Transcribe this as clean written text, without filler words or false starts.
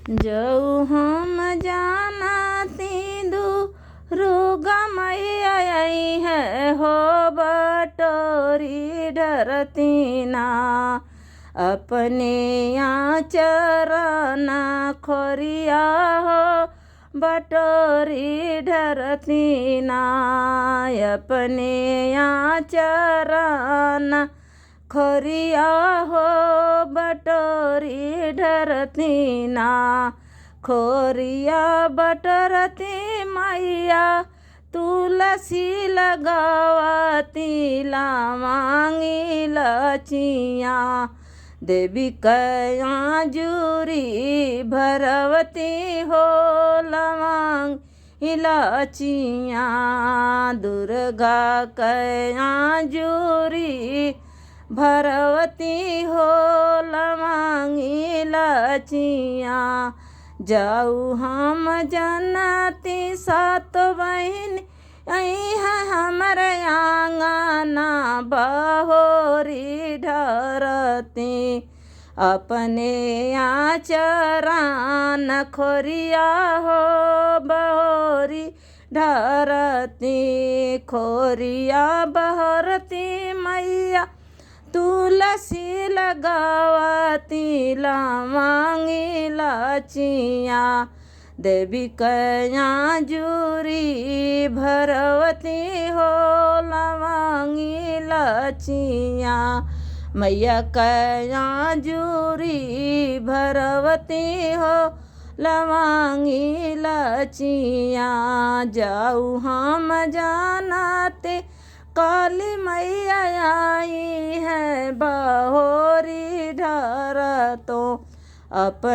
जऊ हम जानती दुर्गा मैया आई है हो बटोरी डरती ना अपने यहाँ चरण खोरिया हो बटोरी डरती ना अपने यहाँ चरण खोरिया हो बटोरी डरती ना खोरिया बटरती मैया तुलसी लगावती ला मांगी लचिया देवी कया जूरी भरवती हो लमांग इलाचिया दुर्गा कया जूरी भरवती हो लमांगी लचिया जाऊ हम जनती सात बहन आई है हमारे आंगना बहोरी ढरती अपने आचरण खोरिया हो बहोरी ढरती खोरिया बहरती मैया तुलसी लगावती ला मांगी लचिया देवी कया जूरी भरवती हो लमांगी लचिया मैया कया जूरी भरवती हो लमांगी लचिया जाऊ हम जानते काली मैया आई है बहोरी ढर तो अपन